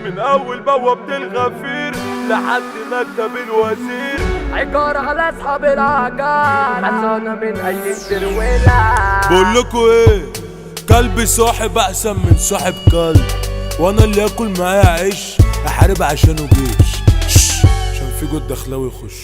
من اول بوابة الغفير لحد مكتب الوزير. عقار على اصحاب العقار حصانة من اي ترويلة. بقولكوا ايه، كلبي صاحب احسن من صاحب كلب، وانا اللي اكل معايا عيش احارب عشانه جيش. عشان في جود دخلاوي يخش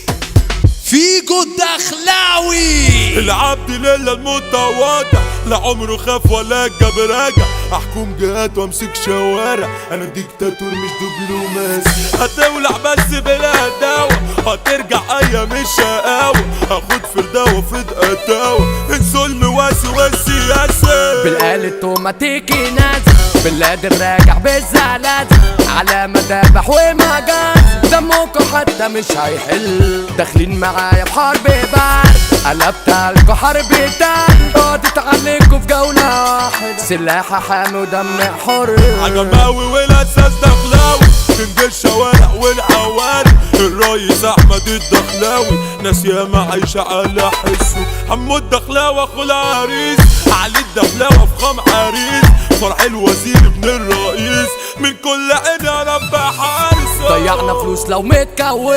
فيجو الدخلاوي العبد لله المتواضع، لا عمره خاف ولا جاب راجع. احكم جهات وامسك شوارع، انا ديكتاتور مش دبلوماسي. هتولع بس بلا دواء، هترجع ايام الشقاوة. هاخد فردة وافرد قتاوة، الظلم والسياسة. بالآلة اوتوماتيكي نازل، بالقادر راجع بالزلازل، على مذابح ومجاز. دمكوا حتى مش هيحل، داخلين معايا بحرب بارد. قلبتلكوا حرب تاني، قضيت عليكوا في جولة واحدة. سلاحة حامي ودم حر، عجماوي والاساس دخلاوي، كنج الشوارع والحواري. الريس احمد الدخلاوي، ناس ياما عايشة على حسه. حمو الدخلاوي اخو العريس، علي الدخلاوي فخام عريس. فرح الوزير ابن الرئيس، من كل عين يا رب حارس. ضيعنا فلوس لو متكوم،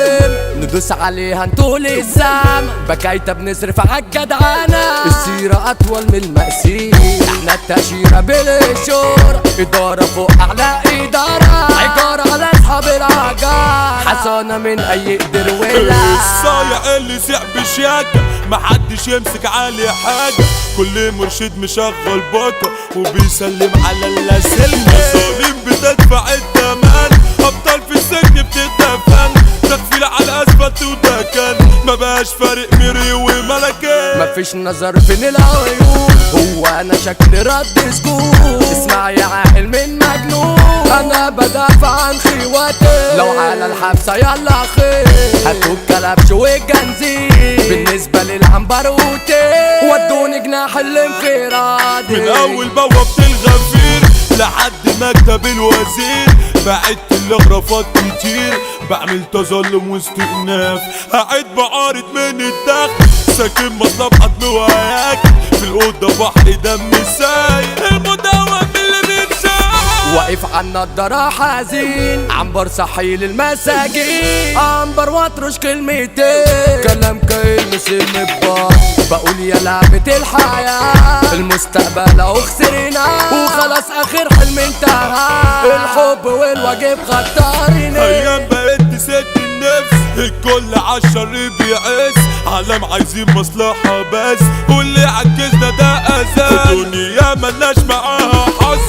ندوس عليها نطول الزمن. بكايتا بنصرف عالجدعانة، السيرة أطول من المقسيم. احنا التأشيرة بالشورى، إدارة فوق أعلى إدارة. عقار على أصحاب العقار حصانة من أي درويلة. الصايع اللي سيع بشياكة، محدش يمسك عليه حاجة. كل مرشد مشغل باكة وبيسلم على اللاسلمة. مظالم بتدفع التمن، أبطال في السجن بتدفن. تغفيل على الأسفلت وده كان مبقاش فارق ميري وملكات. مفيش نظر فين العيون، هو أنا شكلي رد سكون. اسمع يا عاقل من مجنون، أنا بدافع عن خواتي. لو على الحبسة يلا خير، هاتوا الكلبش والجنزير. بالنسبة للعنبر وتير، ودوني جناح الانفراد. من أول بوابة الغفير لحد مكتب الوزير، بعدت الغرفات كتير، بعمل تظلم واستئناف. قاعد بعارض من الدخل، ساكن مصلب حتم وهياكل. في الأوضة بحر دم سايل، المداوم اللي بيتشاف. واقف على النضارة حزين، عنبر صحي للمساجين. عنبر واطرش كلمتين، كلام كيلمس النبار. بقول يا لعبة الحياة، المستقبل اهو خسرنا، وخلاص اخر حلم انتهى. الحب والواجب خطرني، ايام بقيت تسد النفس. الكل عالشر بيعز، عالم عايزين مصلحة بس، واللي عجزنا ده أذى. الدنيا ملناش معاها حظ،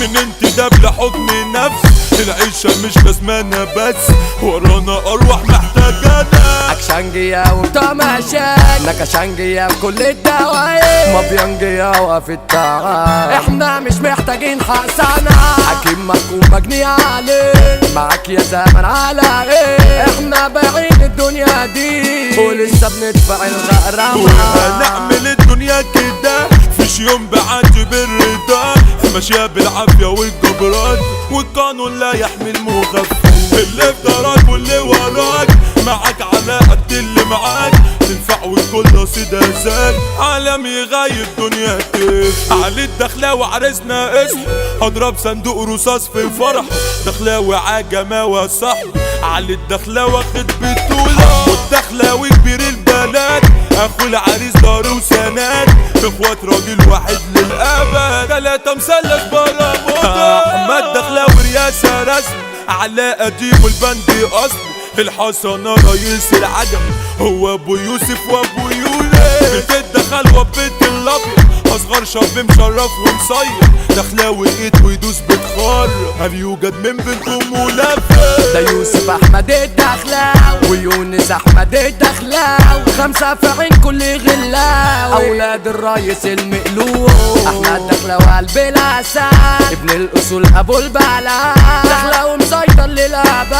من انتداب لحكم نفس. العيشة مش لازمانة بس، ورانا أرواح محتاجانا. اكشنجية وتماشى، نكشنجية بكل الدوايب. مبينجية وقف التعب، احنا مش محتاجين حسنة. حكيم مكون مجني عليه، معاك يا زمن على ايه. احنا بايعين الدنيا دي، ولسه بندفع الغرامة. وهنعمل الدنيا كده، فيش يوم بعدي بالرضا. ماشية بالعافية والجبران، والقانون لا يحمل مغفل. اللي في دارك واللي وراك، معاك على قد اللي معاك. تنفع والكل رصيد زاد، عالم يغير دنيا كيف. علي الدخلاوي عرسنا اسم، هضرب صندوق رصاص في فرح. دخلاوي عجماوي صاحبي، علي الدخلاوي واخد بطولة. والدخلاوي كبير البلد، اخو العريس دار وسند. اخوات راجل واحد للابد، 3 مثلث برا موضة. احمد دخلاوي رياسة رسمي، على قديم والبندي اصلي. الحصانة رئيس العجم، هو ابو يوسف وابو يولي. بتدخل وبيت الابيض، اصغر شاب مشرف ومصير. دخلاوي ايد ويدوس بتخر، هل يوجد من بينكم منافس؟ ده يوسف احمد الدخلاوي، ويونس احمد الدخلاوي. 5 في عين كل غلاوي، اولاد الريس المقلوب. احمد دخلاوي قلب الاسد، ابن الاصول ابو البلاء. دخلاوي مسيطر للابد،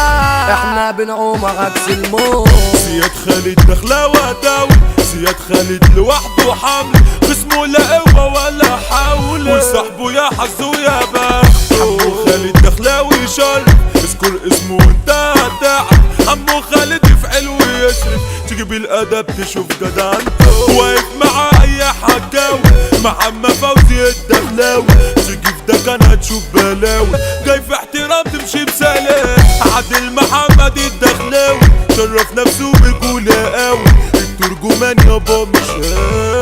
احنا بنعوم عكس الموت. سياد خالد دخلاوي داوي، سياد خالد لوحده حمل. خصمه لا قوة ولا حول، وصاحبه يا حظه يا بخته. عمو خالد دخلاوي شر، اذكر اسمه وانت هتعب. عمو خالد يفعل ويسرف، تيجي بالادب تشوف جدعنته. واقف مع اي حكاوي، مع عم فوزي الدخلاوي. تيجي في ده كان هتشوف بلاوي، جاي في احترام تمشي بسلام. عادل محمد الدخلاوي شرف نفسه برجولة قوي، الترجمان يابا مش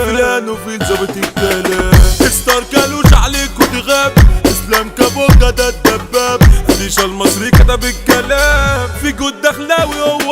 فلان وفي ظابط الكلام. ستار كالوش عليك وتغاب، اسلام كابوكا ده الدباب، ديشا المصري كتب الكلام. في جود دخلاوي هو